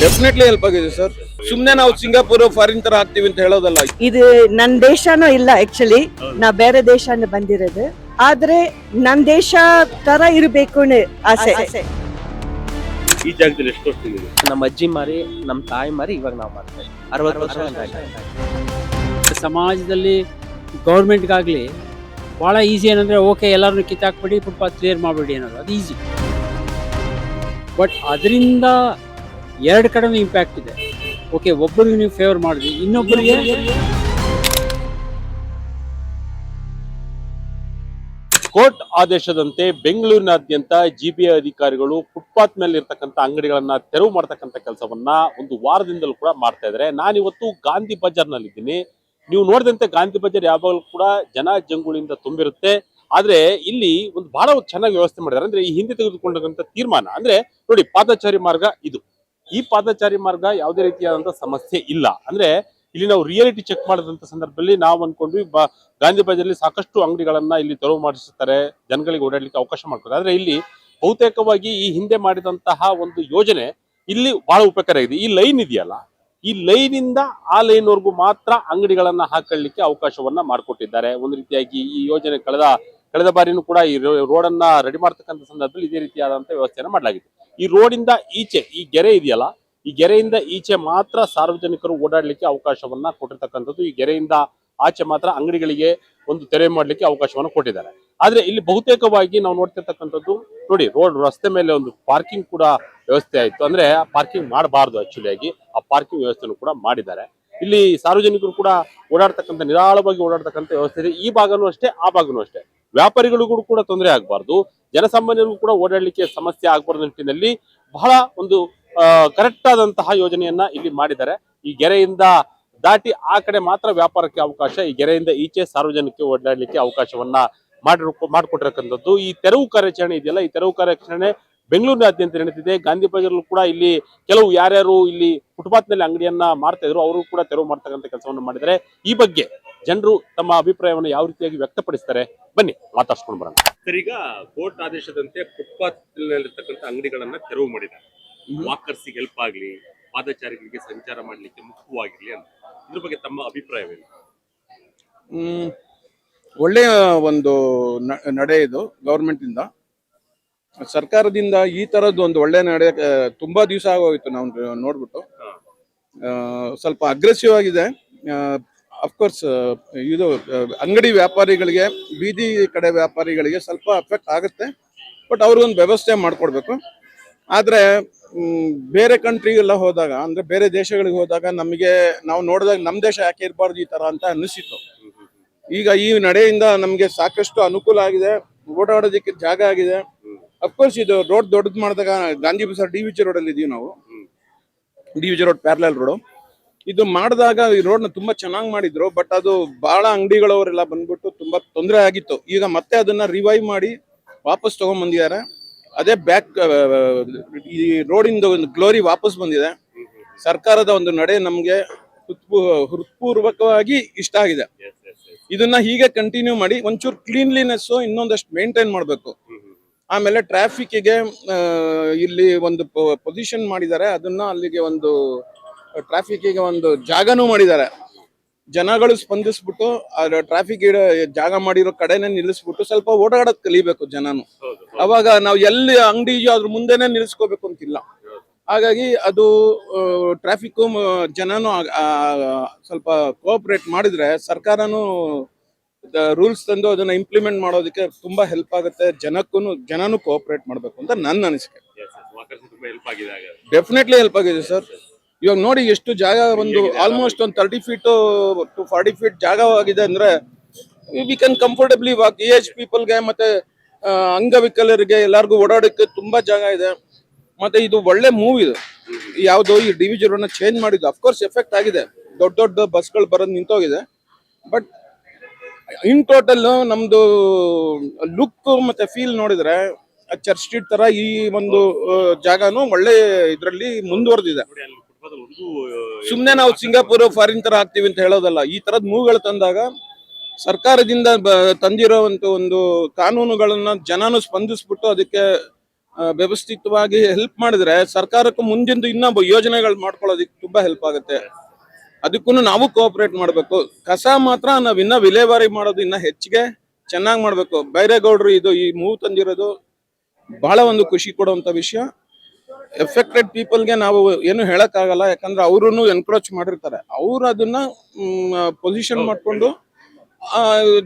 Definitely help ಆಗಿದೆ sir. ಸುಮ್ನೆ ನಾವು ಸಿಂಗಾಪುರ್ ಫಾರಿನ್ ತರ ಆಗ್ತೀವಿ ಅಂತ ಹೇಳೋದಲ್ಲ. ಇದು ನನ್ನ ದೇಶನೂ ಇಲ್ಲ, ಆಕ್ಚುಲಿ ನಾ ಬೇರೆ ದೇಶನ ಬಂದಿರೋದು. ಆದ್ರೆ ನನ್ನ ದೇಶ ತರ ಇರಬೇಕು ಆಸೆ. ಈ ಜಾಗದಲ್ಲಿ ಎಷ್ಟು ವರ್ಷ ಇದೆ? ನಮ್ಮ ಅಜ್ಜಿ ಮಾರಿ ನಮ್ಮ ತಾಯಿ ಮಾರಿ ಇವಾಗ ನಾವು ಮಾಡ್ತಾ ಇದ್ದೀವಿ. 60 ವರ್ಷ ಸಮಾಜದಲ್ಲಿ ಗೌರ್ಮೆಂಟ್ಗಾಗಲಿ ಭಾಳ ಈಸಿ ಏನಂದರೆ, ಓಕೆ ಎಲ್ಲರನ್ನು ಕಿತ್ತಾಕ್ಬಿಡಿ, ಫುಟ್ಪಾತ್ ಕ್ಲಿಯರ್ ಮಾಡಿಬಿಡಿ ಅನ್ನೋದು, ಅದು ಈಸಿ. ಬಟ್ ಅದರಿಂದ ಎರಡು ಕಡೆನೂ ಇಂಪ್ಯಾಕ್ಟ್ ಇದೆ. ಓಕೆ, ಒಬ್ಬರಿಗೆ ನೀವು ಫೇವರ್ ಮಾಡಿದ್ವಿ, ಇನ್ನೊಬ್ಬರಿಗೆ ಕೋರ್ಟ್ ಆದೇಶದಂತೆ ಬೆಂಗಳೂರಿನಾದ್ಯಂತ ಜಿಬಿಐ ಅಧಿಕಾರಿಗಳು ಫುಟ್ಪಾತ್ ಮೇಲೆ ಇರ್ತಕ್ಕಂಥ ಅಂಗಡಿಗಳನ್ನ ತೆರವು ಮಾಡ್ತಕ್ಕಂಥ ಕೆಲಸವನ್ನ ಒಂದು ವಾರದಿಂದಲೂ ಕೂಡ ಮಾಡ್ತಾ ಇದ್ದಾರೆ. ನಾನಿವತ್ತು ಗಾಂಧಿ ಬಜಾರ್ನಲ್ಲಿದ್ದೀನಿ. ನೀವು ನೋಡಿದಂತೆ ಗಾಂಧಿ ಬಜಾರ್ ಯಾವಾಗಲೂ ಕೂಡ ಜನ ಜಂಗುಳಿಯಿಂದ ತುಂಬಿರುತ್ತೆ. ಆದ್ರೆ ಇಲ್ಲಿ ಒಂದು ಬಹಳ ಚೆನ್ನಾಗಿ ವ್ಯವಸ್ಥೆ ಮಾಡಿದ್ದಾರೆ. ಅಂದ್ರೆ ಈ ಹಿಂದೆ ತೆಗೆದುಕೊಂಡಂತ ತೀರ್ಮಾನ ಅಂದ್ರೆ ನೋಡಿ, ಪಾದಚಾರಿ ಮಾರ್ಗ ಇದು. ಈ ಪಾದಚಾರಿ ಮಾರ್ಗ ಯಾವುದೇ ರೀತಿಯಾದಂತಹ ಸಮಸ್ಯೆ ಇಲ್ಲ. ಅಂದ್ರೆ ಇಲ್ಲಿ ನಾವು ರಿಯಾಲಿಟಿ ಚೆಕ್ ಮಾಡಿದಂತ ಸಂದರ್ಭದಲ್ಲಿ ನಾವು ಅನ್ಕೊಂಡ್ವಿ ಗಾಂಧಿ ಬಜಾರ್ಲಿ ಸಾಕಷ್ಟು ಅಂಗಡಿಗಳನ್ನ ಇಲ್ಲಿ ತೆರವು ಮಾಡಿಸುತ್ತಾರೆ, ಜನಗಳಿಗೆ ಓಡಾಡ್ಲಿಕ್ಕೆ ಅವಕಾಶ ಮಾಡ್ತಾರೆ. ಆದ್ರೆ ಇಲ್ಲಿ ಬಹುತೇಕವಾಗಿ ಈ ಹಿಂದೆ ಮಾಡಿದಂತಹ ಒಂದು ಯೋಜನೆ ಇಲ್ಲಿ ಬಹಳ ಉಪಕಾರ ಇದೆ. ಈ ಲೈನ್ ಇದೆಯಲ್ಲ, ಈ ಲೈನ್ ಇಂದ ಆ ಲೈನ್ ವರೆಗೂ ಮಾತ್ರ ಅಂಗಡಿಗಳನ್ನ ಹಾಕೊಳ್ಳಿಕ್ಕೆ ಅವಕಾಶವನ್ನ ಮಾಡಿಕೊಟ್ಟಿದ್ದಾರೆ. ಒಂದು ರೀತಿಯಾಗಿ ಈ ಯೋಜನೆ ಕಳೆದ ಬಾರಿನೂ ಕೂಡ ಈ ರೋಡ್ ಅನ್ನ ರೆಡಿ ಮಾಡ್ತಕ್ಕಂಥ ಸಂದರ್ಭದಲ್ಲಿ ಇದೇ ರೀತಿಯಾದಂತಹ ವ್ಯವಸ್ಥೆಯನ್ನ ಮಾಡಲಾಗಿದೆ. ಈ ರೋಡ್ ಇಂದ ಈಚೆ ಈ ಗೆರೆ ಇದೆಯಲ್ಲ, ಈ ಗೆರೆಯಿಂದ ಈಚೆ ಮಾತ್ರ ಸಾರ್ವಜನಿಕರು ಓಡಾಡ್ಲಿಕ್ಕೆ ಅವಕಾಶವನ್ನ ಕೊಟ್ಟಿರ್ತಕ್ಕಂಥದ್ದು. ಈ ಗೆರೆಯಿಂದ ಆಚೆ ಮಾತ್ರ ಅಂಗಡಿಗಳಿಗೆ ಒಂದು ತೆರೆ ಮಾಡ್ಲಿಕ್ಕೆ ಅವಕಾಶವನ್ನು ಕೊಟ್ಟಿದ್ದಾರೆ. ಆದ್ರೆ ಇಲ್ಲಿ ಬಹುತೇಕವಾಗಿ ನಾವು ನೋಡ್ತಿರ್ತಕ್ಕಂಥದ್ದು ನೋಡಿ, ರಸ್ತೆ ಮೇಲೆ ಒಂದು ಪಾರ್ಕಿಂಗ್ ಕೂಡ ವ್ಯವಸ್ಥೆ ಆಯ್ತು. ಅಂದ್ರೆ ಪಾರ್ಕಿಂಗ್ ಮಾಡಬಾರ್ದು, ಆಕ್ಚುಲಿ ಆಗಿ ಆ ಪಾರ್ಕಿಂಗ್ ವ್ಯವಸ್ಥೆನೂ ಕೂಡ ಮಾಡಿದ್ದಾರೆ. ಇಲ್ಲಿ ಸಾರ್ವಜನಿಕರು ಕೂಡ ಓಡಾಡ್ತಕ್ಕಂಥ ನಿರಾಳವಾಗಿ ಓಡಾಡ್ತಕ್ಕಂಥ ವ್ಯವಸ್ಥೆ ಇದೆ. ಈ ಭಾಗನೂ ಅಷ್ಟೇ, ಆ ಭಾಗನೂ ಅಷ್ಟೇ. ವ್ಯಾಪಾರಿಗಳಿಗೂ ಕೂಡ ತೊಂದರೆ ಆಗಬಾರ್ದು, ಜನಸಾಮಾನ್ಯರಿಗೂ ಕೂಡ ಓಡಾಡ್ಲಿಕ್ಕೆ ಸಮಸ್ಯೆ ಆಗಬಾರ್ದು ನಿಟ್ಟಿನಲ್ಲಿ ಬಹಳ ಒಂದು ಕರೆಕ್ಟ್ ಆದಂತಹ ಯೋಜನೆಯನ್ನ ಇಲ್ಲಿ ಮಾಡಿದ್ದಾರೆ. ಈ ಗೆರೆಯಿಂದ ದಾಟಿ ಆ ಕಡೆ ಮಾತ್ರ ವ್ಯಾಪಾರಕ್ಕೆ ಅವಕಾಶ, ಈ ಗೆರೆಯಿಂದ ಈಚೆ ಸಾರ್ವಜನಿಕ ಓಡಾಡ್ಲಿಕ್ಕೆ ಅವಕಾಶವನ್ನ ಮಾಡಿಕೊಟ್ಟಿರತಕ್ಕಂಥದ್ದು. ಈ ತೆರವು ಕಾರ್ಯಾಚರಣೆ ಇದೆಯಲ್ಲ, ಈ ತೆರವು ಕಾರ್ಯಾಚರಣೆ ಬೆಂಗಳೂರಿನಾದ್ಯಂತ ನಡೀತಿದೆ. ಗಾಂಧಿ ಬಜಾರ್ಲು ಕೂಡ ಇಲ್ಲಿ ಕೆಲವು ಯಾರ್ಯಾರು ಇಲ್ಲಿ ಫುಟ್ಪಾತ್ ನಲ್ಲಿ ಅಂಗಡಿಯನ್ನ ಮಾಡ್ತಾ ಇದ್ರು ಅವರು ಕೂಡ ತೆರವು ಮಾಡ್ತಕ್ಕಂಥ ಕೆಲಸವನ್ನು ಮಾಡಿದ್ದಾರೆ. ಈ ಬಗ್ಗೆ ಜನರು ತಮ್ಮ ಅಭಿಪ್ರಾಯವನ್ನು ಯಾವ ರೀತಿಯಾಗಿ ವ್ಯಕ್ತಪಡಿಸ್ತಾರೆ, ಬನ್ನಿ ಮಾತಾಡ್ಸ್ಕೊಂಡು ಬರೋಣ. ಸರ್, ಈಗ ಕೋರ್ಟ್ ಆದೇಶದಂತೆ ಫುಟ್ಪಾತ್ ನಲ್ಲಿರ್ತಕ್ಕಂಥ ಅಂಗಡಿಗಳನ್ನ ತೆರವು ಮಾಡಿದ್ದಾರೆ. ವಾಕರ್ಸಿಗೆ ಹೆಲ್ಪ್ ಆಗ್ಲಿ, ಪಾದಚಾರಿಗಳಿಗೆ ಸಂಚಾರ ಮಾಡ್ಲಿಕ್ಕೆ ಮುಖ್ಯವಾಗಿರ್ಲಿ ಅಂತ, ಇದ್ರ ಬಗ್ಗೆ ತಮ್ಮ ಅಭಿಪ್ರಾಯವೇನು? ಒಳ್ಳೆಯ ಒಂದು ನಡೆ ಇದು ಗವರ್ಮೆಂಟ್ ಇಂದ, ಸರ್ಕಾರದಿಂದ. ಈ ತರದ್ದು ಒಂದು ಒಳ್ಳೆ ನಡೆ ತುಂಬಾ ದಿವಸ ಆಗೋಯ್ತು ನಾವು ನೋಡ್ಬಿಟ್ಟು. ಸ್ವಲ್ಪ ಅಗ್ರೆಸಿವ್ ಆಗಿದೆ. ಅಫ್ಕೋರ್ಸ್ ಇದು ಅಂಗಡಿ ವ್ಯಾಪಾರಿಗಳಿಗೆ, ಬೀದಿ ಕಡೆ ವ್ಯಾಪಾರಿಗಳಿಗೆ ಸ್ವಲ್ಪ ಅಫೆಕ್ಟ್ ಆಗುತ್ತೆ. ಬಟ್ ಅವ್ರಿಗೊಂದು ವ್ಯವಸ್ಥೆ ಮಾಡ್ಕೊಡ್ಬೇಕು. ಆದ್ರೆ ಬೇರೆ ಕಂಟ್ರಿಗೆಲ್ಲ ಹೋದಾಗ, ಅಂದ್ರೆ ಬೇರೆ ದೇಶಗಳಿಗೆ ಹೋದಾಗ ನಮಗೆ ನಾವು ನೋಡಿದಾಗ ನಮ್ಮ ದೇಶ ಯಾಕೆ ಇರಬಾರ್ದು ಈ ತರ ಅಂತ ಅನಿಸಿತ್ತು. ಈಗ ಈ ನಡೆಯಿಂದ ನಮ್ಗೆ ಸಾಕಷ್ಟು ಅನುಕೂಲ ಆಗಿದೆ, ಓಡಾಡೋದಕ್ಕೆ ಜಾಗ ಆಗಿದೆ. ಅಫ್ಕೋರ್ಸ್ ಇದು ರೋಡ್ ದೊಡ್ಡದು ಮಾಡಿದಾಗ ಗಾಂಧಿ ಬಜಾರ್ DVG ರೋಡ್ ಅಲ್ಲಿ ಇದೀವಿ ನಾವು, DVG ರೋಡ್ ಪ್ಯಾರಲಲ್ ರೋಡ್. ಇದು ಮಾಡಿದಾಗ ಈ ರೋಡ್ ನ ತುಂಬಾ ಚೆನ್ನಾಗಿ ಮಾಡಿದ್ರು. ಬಟ್ ಅದು ಬಹಳ ಅಂಗಡಿಗಳವರೆಲ್ಲ ಬಂದ್ಬಿಟ್ಟು ತುಂಬಾ ತೊಂದರೆ ಆಗಿತ್ತು. ಈಗ ಮತ್ತೆ ಅದನ್ನ ರಿವೈವ್ ಮಾಡಿ ವಾಪಸ್ ತಗೊಂಡ್ ಬಂದಿದ್ದಾರೆ. ಅದೇ ಬ್ಯಾಕ್ ಈ ರೋಡಿಂದ ಒಂದು ಗ್ಲೋರಿ ವಾಪಸ್ ಬಂದಿದೆ. ಸರ್ಕಾರದ ಒಂದು ನಡೆ ನಮ್ಗೆ ಹೃತ್ಪೂರ್ವಕವಾಗಿ ಇಷ್ಟ ಆಗಿದೆ. ಇದನ್ನ ಹೀಗೆ ಕಂಟಿನ್ಯೂ ಮಾಡಿ ಒಂಚೂರು ಕ್ಲೀನ್ಲಿನೆಸ್ ಇನ್ನೊಂದಷ್ಟು ಮೇಂಟೈನ್ ಮಾಡಬೇಕು. ಆಮೇಲೆ ಟ್ರಾಫಿಕ್ಗೆ ಇಲ್ಲಿ ಒಂದು ಪೊಸಿಷನ್ ಮಾಡಿದ್ದಾರೆ, ಅದನ್ನ ಅಲ್ಲಿಗೆ ಒಂದು ಟ್ರಾಫಿಕ್ಗೆ ಒಂದು ಜಾಗನೂ ಮಾಡಿದ್ದಾರೆ. ಜನಗಳು ಸ್ಪಂದಿಸ್ಬಿಟ್ಟು ಟ್ರಾಫಿಕ್ ಜಾಗ ಮಾಡಿರೋ ಕಡೆನೆ ನಿಲ್ಲಿಸ್ಬಿಟ್ಟು ಸ್ವಲ್ಪ ಓಡಾಡೋದ್ ಕಲಿಬೇಕು ಜನನು. ಅವಾಗ ನಾವು ಎಲ್ಲಿ ಅಂಗಡಿ ಅದ್ರ ಮುಂದೆನೆ ನಿಲ್ಲಿಸ್ಕೋಬೇಕು ಅಂತಿಲ್ಲ. ಹಾಗಾಗಿ ಅದು ಟ್ರಾಫಿಕ್ ಜನನು ಸ್ವಲ್ಪ ಕೋಆಪರೇಟ್ ಮಾಡಿದ್ರೆ ಸರ್ಕಾರನು ರೂಲ್ಸ್ ತಂದು ಅದನ್ನ ಇಂಪ್ಲಿಮೆಂಟ್ ಮಾಡೋದಕ್ಕೆ ತುಂಬಾ ಹೆಲ್ಪ್ ಆಗುತ್ತೆ. ಜನನು ಕೋಆಪರೇಟ್ ಮಾಡ್ಬೇಕು ಅಂತ ನನ್ನ ಅನಿಸಿಕೆ. ಡೆಫಿನೆಟ್ಲಿ ಹೆಲ್ಪ್ ಆಗಿದೆ ಸರ್. ಇವಾಗ ನೋಡಿ ಎಷ್ಟು ಜಾಗ, ಒಂದು ಆಲ್ಮೋಸ್ಟ್ ಒಂದು 30 feet to 40 feet ಜಾಗ ಆಗಿದೆ. ಅಂದ್ರೆ we can comfortably walk. Age ಪೀಪಲ್ಗೆ ಮತ್ತೆ ಅಂಗವಿಕಲರಿಗೆ ಎಲ್ಲರಿಗೂ ಓಡಾಡೋಕ್ಕೆ ತುಂಬಾ ಜಾಗ ಇದೆ. ಮತ್ತೆ ಇದು ಒಳ್ಳೆ ಮೂವ್ ಇದು. ಯಾವ್ದು ಈ DVG ರೋಡ್ ನ ಚೇಂಜ್ ಮಾಡಿದ್ದು ಅಫ್ಕೋರ್ಸ್ ಎಫೆಕ್ಟ್ ಆಗಿದೆ, ದೊಡ್ಡ ದೊಡ್ಡ ಬಸ್ಗಳು ಬರೋದು ನಿಂತೋಗಿದೆ. ಬಟ್ ಇನ್ ಟೋಟಲ್ ನಮ್ದು ಲುಕ್ ಮತ್ತೆ ಫೀಲ್ ನೋಡಿದ್ರೆ ಚರ್ಚ್ ಸ್ಟ್ರೀಟ್ ತರ ಈ ಒಂದು ಜಾಗನು ಒಳ್ಳೆ ಇದ್ರಲ್ಲಿ ಮುಂದುವರೆದಿದೆ. ಸುಮ್ನೆ ನಾವು ಸಿಂಗಾಪುರ್ ಫಾರಿನ್ ತರ ಆಗ್ತೀವಿ ಅಂತ ಹೇಳೋದಲ್ಲ. ಈ ತರದ್ ಮೂವ್ಗಳು ತಂದಾಗ ಸರ್ಕಾರದಿಂದ ತಂದಿರೋವಂತ ಒಂದು ಕಾನೂನುಗಳನ್ನ ಜನನು ಸ್ಪಂದಿಸ್ಬಿಟ್ಟು ಅದಕ್ಕೆ ವ್ಯವಸ್ಥಿತವಾಗಿ ಹೆಲ್ಪ್ ಮಾಡಿದ್ರೆ ಸರ್ಕಾರಕ್ಕೂ ಮುಂದಿಂದು ಇನ್ನೂ ಯೋಜನೆಗಳು ಮಾಡ್ಕೊಳ್ಳೋದಕ್ಕೆ ತುಂಬಾ ಹೆಲ್ಪ್ ಆಗುತ್ತೆ. ಅದಕ್ಕೂ ನಾವು ಕೋಆಪರೇಟ್ ಮಾಡಬೇಕು. ಕಸ ಮಾತ್ರ ನಾವ್ ಇನ್ನ ವಿಲೇವಾರಿ ಮಾಡೋದು ಇನ್ನ ಹೆಚ್ಚಿಗೆ ಚೆನ್ನಾಗಿ ಮಾಡ್ಬೇಕು. ಬೈರೇಗೌಡರು ಇದು ಈ ಮೂವ್ ತಂದಿರೋದು ಬಹಳ ಒಂದು ಖುಷಿ ಕೊಡುವಂತ ವಿಷಯ. ಎಫೆಕ್ಟೆಡ್ ಪೀಪಲ್ಗೆ ನಾವು ಏನು ಹೇಳಕ್ಕಾಗಲ್ಲ, ಯಾಕಂದ್ರೆ ಅವ್ರೂ ಎನ್ಕ್ರೋಚ್ ಮಾಡಿರ್ತಾರೆ. ಅವ್ರು ಅದನ್ನ ಪೊಸಿಷನ್ ಮಾಡ್ಕೊಂಡು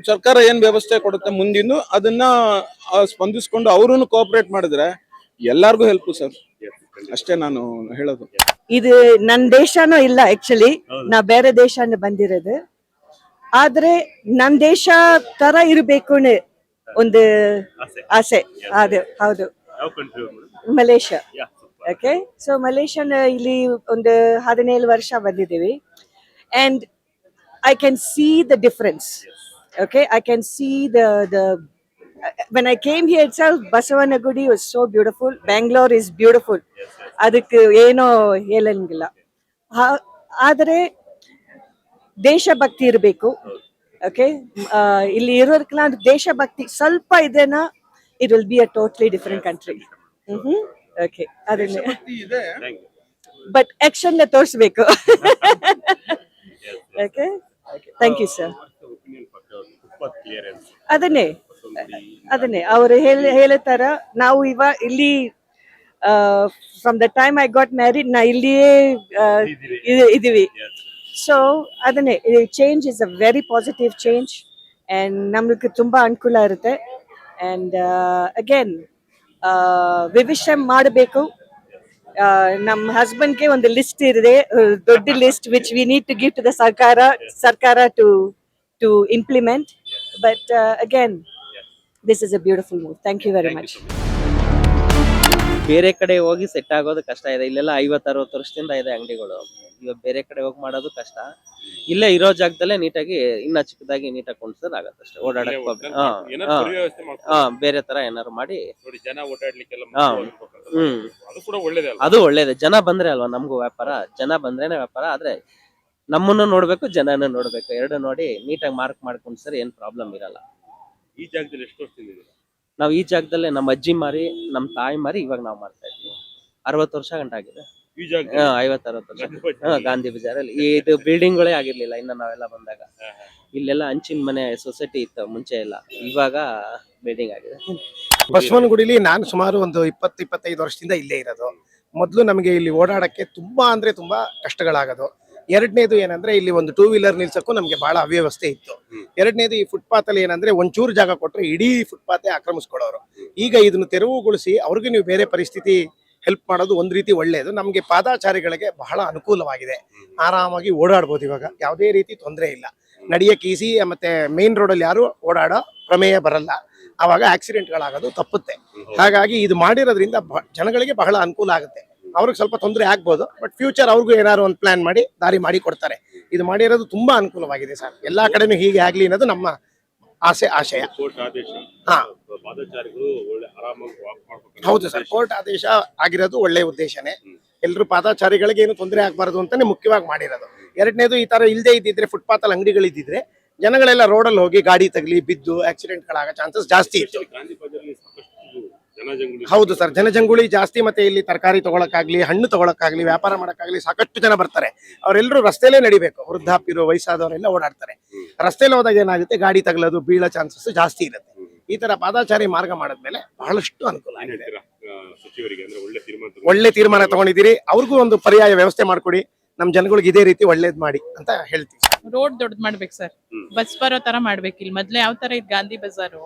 ಸರ್ಕಾರ ಏನ್ ವ್ಯವಸ್ಥೆ ಕೊಡುತ್ತೆ ಮುಂದಿಂದು ಅದನ್ನ ಸ್ಪಂದಿಸ್ಕೊಂಡು ಅವ್ರೂ ಕೋಆಪರೇಟ್ ಮಾಡಿದ್ರೆ ಎಲ್ಲಾರ್ಗು ಹೆಲ್ಪ್ ಸರ್. ಅಷ್ಟೇ ನಾನು ಹೇಳೋದು. ಇದು ನನ್ ದೇಶನೂ ಇಲ್ಲ ಆಕ್ಚುಲಿ, ನಾ ಬೇರೆ ದೇಶನ ಬಂದಿರೋದು. ಆದ್ರೆ ನನ್ ದೇಶ ತರ ಇರಬೇಕು ಒಂದು ಆಸೆ. ಅದು ಹೌದು. ಮಲೇಷ್ಯಾ. ಓಕೆ, ಸೊ ಮಲೇಷ್ಯಾನ ಇಲ್ಲಿ ಒಂದು 17 ವರ್ಷ ಬಂದಿದ್ದೀವಿ. And I can see the difference. Okay, I can see the when I came here itself, Basavanagudi was so beautiful. Bangalore is beautiful. ಅದಕ್ಕೆ ಏನೋ ಹೇಳಂಗಿಲ್ಲ. ಆದರೆ ದೇಶಭಕ್ತಿ ಇರಬೇಕು. ಓಕೆ, ಇಲ್ಲಿ ಇರೋರ್ಕಲ್ಲ ದೇಶಭಕ್ತಿ ಸ್ವಲ್ಪ ಇದನ್ನ it will be a totally different country. Okay, ಅದನ್ನೇ. ಬಟ್ ಆಕ್ಷನ್ ತೋರಿಸ್ಬೇಕು. Okay, thank you sir. ಅದನ್ನೇ ಅವರು ಹೇಳತಾರ. ನಾವು ಇಲ್ಲಿ from the time I got married ನಾ ಇಲ್ಲಿಯೇ ಇದೀವಿ. ಸೊ ಅದನ್ನೇ, change is a very positive change and ನಮ್ಗೆ ತುಂಬಾ ಅನುಕೂಲ ಇರುತ್ತೆ. ಅಂಡ್ ಅಗೇನ್ ವಿವಿಷನ್ ಮಾಡಬೇಕು. ನಮ್ಮ ಹಸ್ಬೆಂಡ್ಗೆ ಒಂದು ಲಿಸ್ಟ್ ಇದೆ, ದೊಡ್ಡ list which we need to give to the sarkar to implement. But again this is a beautiful move. Thank you very much. ಬೇರೆ ಕಡೆ ಹೋಗಿ ಸೆಟ್ ಆಗೋದು ಕಷ್ಟ ಇದೆ. ಇಲ್ಲೆಲ್ಲ 50-60 ವರ್ಷದಿಂದ ಇದೆ ಅಂಗಡಿಗಳು. ಇವಾಗ ಬೇರೆ ಕಡೆ ಹೋಗಿ ಮಾಡೋದು ಕಷ್ಟ. ಇಲ್ಲೇ ಇರೋ ಜಾಗದಲ್ಲೇ ನೀಟಾಗಿ ಇನ್ನ ಚಿಕ್ಕದಾಗಿ ನೀಟಾಗಿ ಕೊಂಡ್ಸೋದು ಆಗತ್ತೆ ಅಷ್ಟೇ. ಓಡಾಡಕ್ ಬೇರೆ ತರ ಏನಾರು ಮಾಡಿ ಅದು ಒಳ್ಳೇದೇ. ಜನ ಬಂದ್ರೆ ಅಲ್ವಾ ನಮ್ಗೂ ವ್ಯಾಪಾರ. ಜನ ಬಂದ್ರೇನೆ ವ್ಯಾಪಾರ. ಆದ್ರೆ ನಮ್ಮನ್ನು ನೋಡ್ಬೇಕು, ಜನನ ನೋಡ್ಬೇಕು. ಎರಡು ನೋಡಿ ನೀಟಾಗಿ ಮಾರ್ಕ್ ಮಾಡ್ಕೊಂಡು ಸರ್ ಏನ್ ಪ್ರಾಬ್ಲಮ್ ಇರಲ್ಲ. ಈ ಜಾಗದಲ್ಲಿ ಎಷ್ಟು ವರ್ಷದಿಂದ ನಾವ್ ಈ ಜಾಗದಲ್ಲೇ ನಮ್ಮ ಅಜ್ಜಿ ಮಾರಿ ನಮ್ಮ ತಾಯಿ ಮಾರಿ ಇವಾಗ ನಾವ್ ಮಾಡ್ತಾ ಇದ್ವಿ. 60 ವರ್ಷ ಗಂಟ ಆಗಿದೆ. 50-60 ವರ್ಷ. ಗಾಂಧಿ ಬಜಾರಲ್ಲಿ ಇದು ಬಿಲ್ಡಿಂಗ್ಗಳೇ ಆಗಿರ್ಲಿಲ್ಲ ಇನ್ನ ನಾವೆಲ್ಲ ಬಂದಾಗ. ಇಲ್ಲೆಲ್ಲ ಹಂಚಿನ ಮನೆ ಸೊಸೈಟಿ ಇತ್ತು ಮುಂಚೆ ಎಲ್ಲ. ಇವಾಗ ಬಿಲ್ಡಿಂಗ್ ಆಗಿದೆ. ಬಸವನಗುಡಿಲಿ ನಾನು ಸುಮಾರು ಒಂದು 20-25 ವರ್ಷದಿಂದ ಇಲ್ಲೇ ಇರೋದು. ಮೊದಲು ನಮಗೆ ಇಲ್ಲಿ ಓಡಾಡಕ್ಕೆ ತುಂಬಾ ಅಂದ್ರೆ ತುಂಬಾ ಕಷ್ಟಗಳಾಗೋದು. ಎರಡನೇದು ಏನಂದ್ರೆ ಇಲ್ಲಿ ಒಂದು 2 ವೀಲರ್ ನಿಲ್ಸಕ್ಕೂ ನಮ್ಗೆ ಬಹಳ ಅವ್ಯವಸ್ಥೆ ಇತ್ತು. ಎರಡನೇದು ಈ ಫುಟ್ಪಾತ್ ಅಲ್ಲಿ ಏನಂದ್ರೆ ಒಂಚೂರು ಜಾಗ ಕೊಟ್ರೆ ಇಡೀ ಫುಟ್ಪಾತೆ ಆಕ್ರಮಿಸ್ಕೊಳ್ಳೋರು. ಈಗ ಇದನ್ನು ತೆರವುಗೊಳಿಸಿ ಅವ್ರಿಗೆ ನೀವು ಬೇರೆ ಪರಿಸ್ಥಿತಿ ಹೆಲ್ಪ್ ಮಾಡೋದು ಒಂದ್ ರೀತಿ ಒಳ್ಳೆಯದು. ನಮ್ಗೆ ಪಾದಾಚಾರಿಗಳಿಗೆ ಬಹಳ ಅನುಕೂಲವಾಗಿದೆ. ಆರಾಮಾಗಿ ಓಡಾಡ್ಬೋದು. ಇವಾಗ ಯಾವುದೇ ರೀತಿ ತೊಂದರೆ ಇಲ್ಲ. ನಡಿಯಕ್ಕೆ ಈಸಿ. ಮತ್ತೆ ಮೇನ್ ರೋಡ್ ಅಲ್ಲಿ ಯಾರು ಓಡಾಡೋ ಪ್ರಮೇಯ ಬರಲ್ಲ. ಆವಾಗ ಆಕ್ಸಿಡೆಂಟ್ಗಳಾಗೋದು ತಪ್ಪುತ್ತೆ. ಹಾಗಾಗಿ ಇದು ಮಾಡಿರೋದ್ರಿಂದ ಜನಗಳಿಗೆ ಬಹಳ ಅನುಕೂಲ ಆಗುತ್ತೆ. ಅವ್ರಿಗೆ ಸ್ವಲ್ಪ ತೊಂದರೆ ಆಗ್ಬೋದು, ಬಟ್ ಫ್ಯೂಚರ್ ಅವ್ರಿಗೂ ಏನಾದ್ರು ಒಂದು ಪ್ಲಾನ್ ಮಾಡಿ ದಾರಿ ಮಾಡಿ ಕೊಡ್ತಾರೆ. ಇದು ಮಾಡಿರೋದು ತುಂಬಾ ಅನುಕೂಲವಾಗಿದೆ ಸರ್. ಎಲ್ಲಾ ಕಡೆನೂ ಹೀಗೆ ಆಗ್ಲಿ ಅನ್ನೋದು ನಮ್ಮ ಆಶಯ. ಹಾ, ಹೌದು ಸರ್. ಕೋರ್ಟ್ ಆದೇಶ ಆಗಿರೋದು ಒಳ್ಳೆ ಉದ್ದೇಶನೇ. ಎಲ್ರು ಪಾದಾಚಾರಿಗಳಿಗೆ ಏನು ತೊಂದರೆ ಆಗ್ಬಾರ್ದು ಅಂತಾನೆ ಮುಖ್ಯವಾಗಿ ಮಾಡಿರೋದು. ಎರಡನೇದು, ಈ ತರ ಇಲ್ಲದೆ ಇದ್ದಿದ್ರೆ ಫುಟ್ಪಾತ್ ಅಲ್ಲಿ ಅಂಗಡಿಗಳಿದ್ದಿದ್ರೆ ಜನಗಳೆಲ್ಲ ರೋಡಲ್ಲಿ ಹೋಗಿ ಗಾಡಿ ತಗಲಿ ಬಿದ್ದು ಆಕ್ಸಿಡೆಂಟ್ಗಳಾಗೋ ಚಾನ್ಸಸ್ ಜಾಸ್ತಿ ಇತ್ತು. ಹೌದು ಸರ್, ಜನಜಂಗುಳಿ ಜಾಸ್ತಿ. ಮತ್ತೆ ಇಲ್ಲಿ ತರಕಾರಿ ತಗೊಳಕ್ಕಾಗ್ಲಿ, ಹಣ್ಣು ತಗೊಳಕ್ಕಾಗ್ಲಿ, ವ್ಯಾಪಾರ ಮಾಡಕ್ಕಾಗ್ಲಿ ಸಾಕಷ್ಟು ಜನ ಬರ್ತಾರೆ. ಅವರೆಲ್ಲರೂ ರಸ್ತೆಲೇ ನಡಿಬೇಕು. ವೃದ್ಧಾಪ್ಯರು, ವಯಸ್ಸಾದವರೆಲ್ಲ ಓಡಾಡ್ತಾರೆ. ರಸ್ತೆಲಿ ಹೋದಾಗ ಏನಾಗುತ್ತೆ, ಗಾಡಿ ತಗಲೋದು, ಬೀಳೋ ಚಾನ್ಸಸ್ ಜಾಸ್ತಿ ಇರುತ್ತೆ. ಈ ತರ ಪಾದಾಚಾರಿ ಮಾರ್ಗ ಮಾಡಿದ್ಮೇಲೆ ಬಹಳಷ್ಟು ಅನುಕೂಲ ಆಗಿದೆ. ಒಳ್ಳೆ ತೀರ್ಮಾನ ತಗೊಂಡಿದ್ದೀರಿ. ಅವ್ರಿಗೂ ಒಂದು ಪರ್ಯಾಯ ವ್ಯವಸ್ಥೆ ಮಾಡ್ಕೊಡಿ. ನಮ್ ಜನಗಳಿಗೆ ಇದೇ ರೀತಿ ಒಳ್ಳೇದ್ ಮಾಡಿ ಅಂತ ಹೇಳ್ತೀವಿ. ರೋಡ್ ದೊಡ್ಡದ್ ಮಾಡ್ಬೇಕು ಸರ್. ಬಸ್ ಬರೋ ತರ ಮಾಡ್ಬೇಕು. ಇಲ್ಲಿ ಮೊದ್ಲು ಯಾವ ತರ ಇದ್ ಗಾಂಧಿ ಬಜಾರು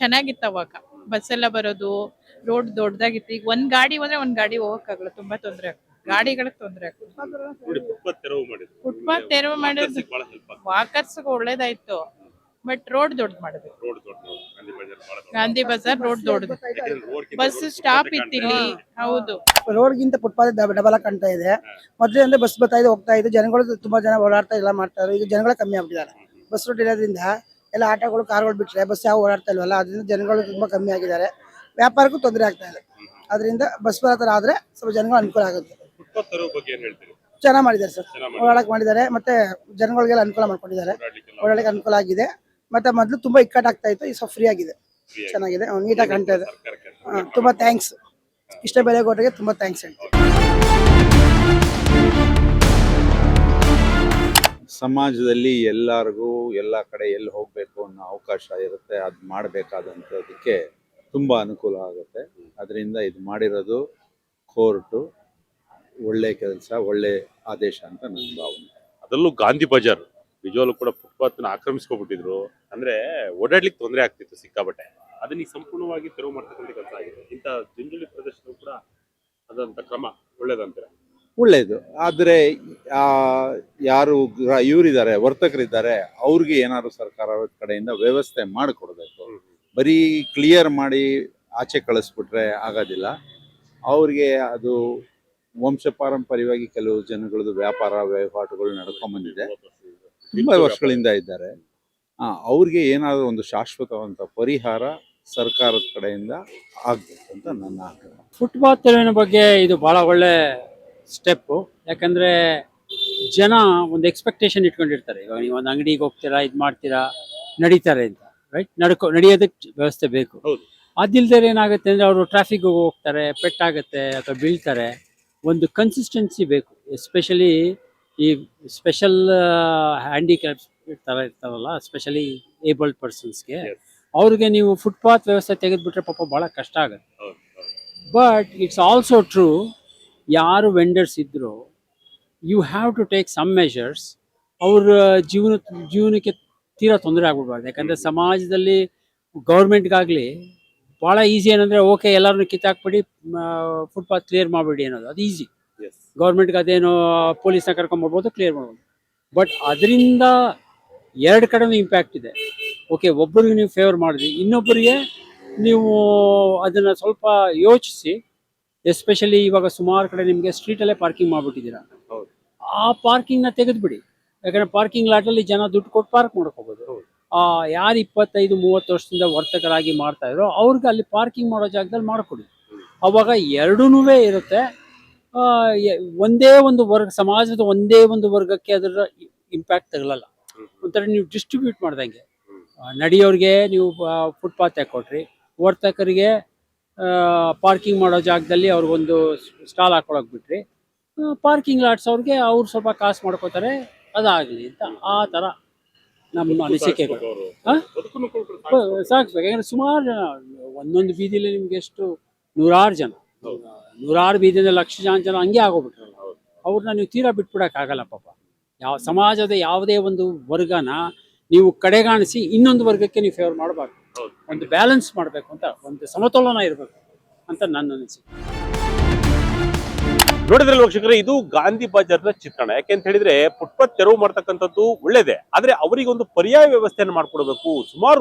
ಚೆನ್ನಾಗಿತ್ತು. ಅವಾಗ ಬಸ್ ಎಲ್ಲ ಬರೋದು, ರೋಡ್ ದೊಡ್ಡದಾಗಿತ್ತು. ಈಗ ಒಂದ್ ಗಾಡಿ ಹೋದ್ರೆ ಒಂದ್ ಗಾಡಿ ಹೋಗಕ್ಕಾಗಲ್ಲ. ತುಂಬಾ ತೊಂದ್ರೆ ಆಗ್ತದೆ. ಗಾಡಿಗಳಿಗೆ ತೊಂದ್ರೆ ಆಗ್ತದೆ. ಫುಟ್ಪಾತ್ ತೆರವು ಮಾಡಿದ್ರು ವಾಕರ್ಸ್ ಒಳ್ಳೇದಾಯ್ತು. ಬಟ್ ರೋಡ್ ದೊಡ್ಡ ಮಾಡಬೇಕು. ಗಾಂಧಿ ಬಜಾರ್ ರೋಡ್ ದೊಡ್ಡದು. ಬಸ್ ಸ್ಟಾಪ್ ಇತ್ತು ಇಲ್ಲಿ. ಹೌದು, ರೋಡ್ ಗಿಂತ ಫುಟ್ಪಾತ್ ಡಬಲ್ ಆಗಿ ಕಾಣ್ತಾ ಇದೆ. ಮೊದಲೇ ಅಂದ್ರೆ ಬಸ್ ಬರ್ತಾ ಇದೆ, ಹೋಗ್ತಾ ಇದೆ. ಜನಗಳು ತುಂಬಾ ಜನ ಓಡಾಡ್ತಾ ಇಲ್ಲ, ಮಾಡ್ತಾ ಇದ್ದಾರೆ. ಈಗ ಜನಗಳೇ ಕಮ್ಮಿ ಆಗ್ಬಿಟ್ಟಿದ್ದಾರೆ. ಬಸ್ ರೂಟ್ ಇರೋದ್ರಿಂದ ಎಲ್ಲ ಆಟೋಗಳು, ಕಾರ್ಗಳು ಬಿಟ್ರೆ ಬಸ್ ಯಾವ ಓಡಾಡ್ತಾ ಇಲ್ವಲ್ಲ, ಅದರಿಂದ ಜನಗಳು ತುಂಬಾ ಕಮ್ಮಿ ಆಗಿದ್ದಾರೆ. ವ್ಯಾಪಾರಕ್ಕೂ ತೊಂದರೆ ಆಗ್ತಾ ಇದೆ. ಅದರಿಂದ ಬಸ್ ಬರೋ ತರ ಆದ್ರೆ ಸ್ವಲ್ಪ ಜನಗಳು ಅನುಕೂಲ ಆಗುತ್ತೆ. ಚೆನ್ನಾಗಿ ಮಾಡಿದ್ದಾರೆ ಸರ್, ಓಡಾಡಕ್ ಮಾಡಿದ್ದಾರೆ. ಮತ್ತೆ ಜನಗಳಿಗೆಲ್ಲ ಅನುಕೂಲ ಮಾಡ್ಕೊಂಡಿದ್ದಾರೆ. ಓಡಾಡಕ್ಕೆ ಅನುಕೂಲ ಆಗಿದೆ. ಮತ್ತೆ ಮೊದಲು ತುಂಬಾ ಇಕ್ಕಟ್ಟಾಗ್ತಾ ಇತ್ತು, ಈಗ ಸ್ವಲ್ಪ ಫ್ರೀ ಆಗಿದೆ, ಚೆನ್ನಾಗಿದೆ, ನೀಟಾಗಿ ಕಾಣ್ತಾ ಇದೆ. ತುಂಬಾ ಥ್ಯಾಂಕ್ಸ್. ಇಷ್ಟ ಬೆಲೆ ಕೊಟ್ಟರಿಗೆ ತುಂಬಾ ಥ್ಯಾಂಕ್ಸ್ ಹೇಳ್ತೀನಿ. ಸಮಾಜದಲ್ಲಿ ಎಲ್ಲರಿಗೂ ಎಲ್ಲ ಕಡೆ ಎಲ್ಲಿ ಹೋಗಬೇಕು ಅನ್ನೋ ಅವಕಾಶ ಇರುತ್ತೆ, ಅದು ಮಾಡಬೇಕಾದಂಥದಕ್ಕೆ ತುಂಬ ಅನುಕೂಲ ಆಗುತ್ತೆ. ಅದರಿಂದ ಇದು ಮಾಡಿರೋದು ಕೋರ್ಟು ಒಳ್ಳೆ ಕೆಲಸ, ಒಳ್ಳೆ ಆದೇಶ ಅಂತ ನನ್ನ ಭಾವನೆ. ಅದರಲ್ಲೂ ಗಾಂಧಿ ಬಜಾರ್ ನಿಜವಾಗ್ಲೂ ಕೂಡ ಫುಟ್ಪಾತ್ನ ಆಕ್ರಮಿಸ್ಕೊಬಿಟ್ಟಿದ್ರು. ಅಂದ್ರೆ ಓಡಾಡ್ಲಿಕ್ಕೆ ತೊಂದರೆ ಆಗ್ತಿತ್ತು ಸಿಕ್ಕಾಬಟ್ಟೆ. ಅದನ್ನ ಈಗ ಸಂಪೂರ್ಣವಾಗಿ ತೆರವು ಮಾಡ್ತಕ್ಕಂಥ ಕೆಲಸ ಆಗಿದೆ. ಇಂಥ ಜಂಜುಳಿ ಪ್ರದರ್ಶನ ಕೂಡ ಅದಂತ ಕ್ರಮ ಒಳ್ಳೇದಂತೀರ? ಒಳ್ಳೆಯದು. ಆದರೆ ಯಾರು ಇವರಿದ್ದಾರೆ, ವರ್ತಕರಿದ್ದಾರೆ, ಅವ್ರಿಗೆ ಏನಾದ್ರು ಸರ್ಕಾರದ ಕಡೆಯಿಂದ ವ್ಯವಸ್ಥೆ ಮಾಡಿಕೊಡ್ಬೇಕು. ಬರೀ ಕ್ಲಿಯರ್ ಮಾಡಿ ಆಚೆ ಕಳಿಸ್ಬಿಟ್ರೆ ಆಗೋದಿಲ್ಲ. ಅವ್ರಿಗೆ ಅದು ವಂಶ ಪಾರಂಪರ್ಯವಾಗಿ ಕೆಲವು ಜನಗಳದ್ದು ವ್ಯಾಪಾರ ವಹಿವಾಟುಗಳು ನಡ್ಕೊಂಡ್ಬಂದಿದೆ, ತುಂಬ ವರ್ಷಗಳಿಂದ ಇದ್ದಾರೆ. ಅವ್ರಿಗೆ ಏನಾದರೂ ಒಂದು ಶಾಶ್ವತವಂತ ಪರಿಹಾರ ಸರ್ಕಾರದ ಕಡೆಯಿಂದ ಆಗ್ಬೇಕು ಅಂತ ನನ್ನ ಆಗ್ರಹ. ಫುಟ್ಪಾತ್ ತೆರವಿನ ಬಗ್ಗೆ ಇದು ಭಾಳ ಒಳ್ಳೆ ಸ್ಟೆಪ್ಪು. ಯಾಕಂದರೆ ಜನ ಒಂದು ಎಕ್ಸ್ಪೆಕ್ಟೇಷನ್ ಇಟ್ಕೊಂಡಿರ್ತಾರೆ. ಇವಾಗ ನೀವು ಒಂದು ಅಂಗಡಿಗೆ ಹೋಗ್ತೀರಾ, ಇದು ಮಾಡ್ತೀರಾ, ನಡೀತಾರೆ ಅಂತ, ರೈಟ್? ನಡೆಯೋದಕ್ಕೆ ವ್ಯವಸ್ಥೆ ಬೇಕು. ಹೌದು. ಅದಿಲ್ದರೆ ಏನಾಗುತ್ತೆ ಅಂದರೆ ಅವರು ಟ್ರಾಫಿಕ್ಗೆ ಹೋಗ್ತಾರೆ, ಪೆಟ್ಟಾಗುತ್ತೆ ಅಥವಾ ಬೀಳ್ತಾರೆ. ಒಂದು ಕನ್ಸಿಸ್ಟೆನ್ಸಿ ಬೇಕು. ಎಸ್ಪೆಷಲಿ ಈ ಸ್ಪೆಷಲ್ ಹ್ಯಾಂಡಿಕ್ಯಾಪ್ಸ್ ಇರ್ತಾರಲ್ಲ, ಸ್ಪೆಷಲಿ ಏಬಲ್ಡ್ ಪರ್ಸನ್ಸ್ಗೆ, ಅವ್ರಿಗೆ ನೀವು ಫುಟ್ಪಾತ್ ವ್ಯವಸ್ಥೆ ತೆಗೆದುಬಿಟ್ರೆ ಪಾಪ ಭಾಳ ಕಷ್ಟ ಆಗುತ್ತೆ. ಬಟ್ ಇಟ್ಸ್ ಆಲ್ಸೋ ಟ್ರೂ, ಯಾರು ವೆಂಡರ್ಸ್ ಇದ್ದರೂ you have to take some measures. ಅವ್ರ ಜೀವನಕ್ಕೆ ತೀರಾ ತೊಂದರೆ ಆಗ್ಬಿಡ್ಬಾರ್ದು. ಯಾಕಂದರೆ ಸಮಾಜದಲ್ಲಿ ಗೌರ್ಮೆಂಟ್ಗಾಗಲಿ ಭಾಳ ಈಸಿ ಏನಂದರೆ ಓಕೆ ಎಲ್ಲರನ್ನೂ ಕಿತ್ತಾಕ್ಬಿಡಿ, ಫುಟ್ಪಾತ್ ಕ್ಲಿಯರ್ ಮಾಡಿಬಿಡಿ ಅನ್ನೋದು, ಅದು ಈಸಿ. ಗೌರ್ಮೆಂಟ್ಗೆ ಅದೇನು ಪೊಲೀಸ್ನ ಕರ್ಕೊಂಬರ್ಬೋದು, ಕ್ಲಿಯರ್ ಮಾಡ್ಬೋದು. ಬಟ್ ಅದರಿಂದ ಎರಡು ಕಡೆನೂ ಇಂಪ್ಯಾಕ್ಟ್ ಇದೆ. ಓಕೆ, ಒಬ್ಬರಿಗೆ ನೀವು ಫೇವರ್ ಮಾಡಿದ್ರಿ, ಇನ್ನೊಬ್ಬರಿಗೆ ನೀವು ಅದನ್ನು ಸ್ವಲ್ಪ ಯೋಚಿಸಿ. ಎಸ್ಪೆಷಲಿ ಇವಾಗ ಸುಮಾರು ಕಡೆ ನಿಮಗೆ ಸ್ಟ್ರೀಟಲ್ಲೇ ಪಾರ್ಕಿಂಗ್ ಮಾಡಿಬಿಟ್ಟಿದ್ದೀರಾ, ಆ ಪಾರ್ಕಿಂಗ್ನ ತೆಗೆದುಬಿಡಿ. ಯಾಕಂದರೆ ಪಾರ್ಕಿಂಗ್ ಲಾಟಲ್ಲಿ ಜನ ದುಡ್ಡು ಕೊಟ್ಟು ಪಾರ್ಕ್ ಮಾಡ್ಕೋಬೋದು. ಯಾರು 25-30 ವರ್ಷದಿಂದ ವರ್ತಕರಾಗಿ ಮಾಡ್ತಾ ಇದ್ರು ಅವ್ರಿಗೆ ಅಲ್ಲಿ ಪಾರ್ಕಿಂಗ್ ಮಾಡೋ ಜಾಗದಲ್ಲಿ ಮಾಡಿಕೊಡಿ. ಅವಾಗ ಎರಡೂ ಇರುತ್ತೆ. ಒಂದೇ ಒಂದು ಸಮಾಜದ ಒಂದೇ ಒಂದು ವರ್ಗಕ್ಕೆ ಅದರ ಇಂಪ್ಯಾಕ್ಟ್ ತಗಲಲ್ಲ. ಒಂಥರ ನೀವು ಡಿಸ್ಟ್ರಿಬ್ಯೂಟ್ ಮಾಡ್ದಂಗೆ, ನಡೆಯೋರಿಗೆ ನೀವು ಫುಟ್ಪಾತ್ ಹಾಕೊಟ್ರಿ, ವರ್ತಕರಿಗೆ ಪಾರ್ಕಿಂಗ್ ಮಾಡೋ ಜಾಗದಲ್ಲಿ ಅವ್ರಿಗೊಂದು ಸ್ಟಾಲ್ ಹಾಕೊಳಕ್ ಬಿಟ್ರಿ, ಪಾರ್ಕಿಂಗ್ ಲಾಟ್ಸ್ ಅವ್ರಿಗೆ ಅವ್ರು ಸ್ವಲ್ಪ ಕಾಸು ಮಾಡ್ಕೋತಾರೆ, ಅದಾಗಲಿ ಅಂತ. ಆ ಥರ ನಮ್ಮ ಅನಿಸಿಕೆಗಳು ಸಾಗಿಸ್ಬೇಕು. ಯಾಕಂದರೆ ಸುಮಾರು ಜನ ಒಂದೊಂದು ಬೀದಿಲಿ ನಿಮ್ಗೆ ಎಷ್ಟು ನೂರಾರು ಬೀದಿಯಿಂದ ಲಕ್ಷ ಜನ ಹಂಗೆ ಆಗೋಗ್ಬಿಟ್ರಲ್ಲ. ಅವ್ರನ್ನ ನೀವು ತೀರಾ ಬಿಟ್ಬಿಡೋಕ್ಕಾಗಲ್ಲ ಪಾಪ. ಯಾವ ಸಮಾಜದ ಯಾವುದೇ ಒಂದು ವರ್ಗನ ನೀವು ಕಡೆಗಾಣಿಸಿ ಇನ್ನೊಂದು ವರ್ಗಕ್ಕೆ ನೀವು ಫೇವರ್ ಮಾಡಬಾರ್ದು. ಒಂದು ಬ್ಯಾಲೆನ್ಸ್ ಮಾಡಬೇಕು ಅಂತ, ಒಂದು ಸಮತೋಲನ ಇರಬೇಕು ಅಂತ ನನ್ನ ಅನಿಸಿಕೆ. ನೋಡಿದ್ರಲ್ಲ ವೀಕ್ಷಕರೇ, ಇದು ಗಾಂಧಿ ಬಜಾರ್ನ ಚಿತ್ರಣ. ಯಾಕೆಂತ ಹೇಳಿದ್ರೆ ಫುಟ್ಪಾತ್ ತೆರವು ಮಾಡ್ತಕ್ಕಂಥದ್ದು ಒಳ್ಳೇದೇ, ಆದ್ರೆ ಅವರಿಗೆ ಒಂದು ಪರ್ಯಾಯ ವ್ಯವಸ್ಥೆಯನ್ನು ಮಾಡ್ಕೊಡ್ಬೇಕು. ಸುಮಾರು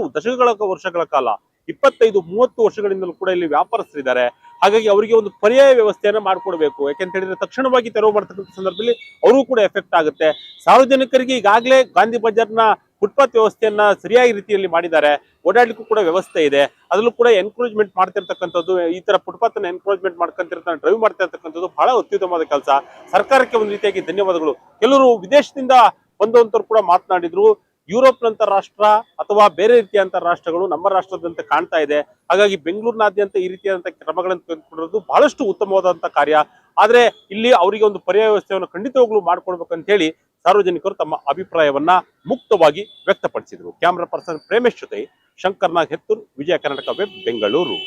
ವರ್ಷಗಳ ಕಾಲ 25-30 ವರ್ಷಗಳಿಂದಲೂ ಕೂಡ ಇಲ್ಲಿ ವ್ಯಾಪಾರಸ್ಥರಿದ್ದಾರೆ. ಹಾಗಾಗಿ ಅವರಿಗೆ ಒಂದು ಪರ್ಯಾಯ ವ್ಯವಸ್ಥೆಯನ್ನ ಮಾಡ್ಕೊಡ್ಬೇಕು. ಯಾಕೆಂತ ಹೇಳಿದ್ರೆ ತಕ್ಷಣವಾಗಿ ತೆರವು ಮಾಡ್ತಕ್ಕಂಥ ಸಂದರ್ಭದಲ್ಲಿ ಅವರು ಕೂಡ ಎಫೆಕ್ಟ್ ಆಗುತ್ತೆ. ಸಾರ್ವಜನಿಕರಿಗೆ ಈಗಾಗಲೇ ಗಾಂಧಿ ಬಜಾರ್ನ ಫುಟ್ಪಾತ್ ವ್ಯವಸ್ಥೆಯನ್ನ ಸರಿಯಾಗಿ ರೀತಿಯಲ್ಲಿ ಮಾಡಿದ್ದಾರೆ. ಓಡಾಡ್ಲಿಕ್ಕೂ ಕೂಡ ವ್ಯವಸ್ಥೆ ಇದೆ. ಅದರಲ್ಲೂ ಕೂಡ ಎನ್ಕರೇಜ್ಮೆಂಟ್ ಮಾಡ್ತಿರ್ತಕ್ಕಂಥದ್ದು, ಈ ತರ ಫುಟ್ಪಾತ್ ಅನ್ನ ಎನ್ಕರೇಜ್ಮೆಂಟ್ ಮಾಡ್ಕೊಂತಿರ್ತಾನೆ, ಡ್ರೈವ್ ಮಾಡ್ತಾ ಇರ್ತಕ್ಕಂಥದ್ದು ಬಹಳ ಅತ್ಯುತ್ತಮವಾದ ಕೆಲಸ. ಸರ್ಕಾರಕ್ಕೆ ಒಂದು ರೀತಿಯಾಗಿ ಧನ್ಯವಾದಗಳು. ಕೆಲವರು ವಿದೇಶದಿಂದ ಬಂದಂತರು ಕೂಡ ಮಾತನಾಡಿದ್ರು. ಯುರೋಪ್ ನಂತ ರಾಷ್ಟ್ರ ಅಥವಾ ಬೇರೆ ರೀತಿಯಂತ ರಾಷ್ಟ್ರಗಳು ನಮ್ಮ ರಾಷ್ಟ್ರದಂತೆ ಕಾಣ್ತಾ ಇದೆ. ಹಾಗಾಗಿ ಬೆಂಗಳೂರಿನಾದ್ಯಂತ ಈ ರೀತಿಯಾದಂತಹ ಕ್ರಮಗಳನ್ನು ತೆಗೆದುಕೊಂಡಿರೋದು ಬಹಳಷ್ಟು ಉತ್ತಮವಾದಂತಹ ಕಾರ್ಯ. ಆದ್ರೆ ಇಲ್ಲಿ ಅವರಿಗೆ ಒಂದು ಪರ್ಯಾಯ ವ್ಯವಸ್ಥೆಯನ್ನು ಖಂಡಿತವಾಗ್ಲೂ ಮಾಡ್ಕೊಡ್ಬೇಕಂತ ಹೇಳಿ ಸಾರ್ವಜನಿಕರು ತಮ್ಮ ಅಭಿಪ್ರಾಯವನ್ನ ಮುಕ್ತವಾಗಿ ವ್ಯಕ್ತಪಡಿಸಿದ್ರು. ಕ್ಯಾಮರಾ ಪರ್ಸನ್ ಪ್ರೇಮೇಶ್ ಜೊತೆ ಶಂಕರ್ನಾಗ್, ಹೆತ್ತೂರು, ವಿಜಯ ಕರ್ನಾಟಕ ವೆಬ್, ಬೆಂಗಳೂರು.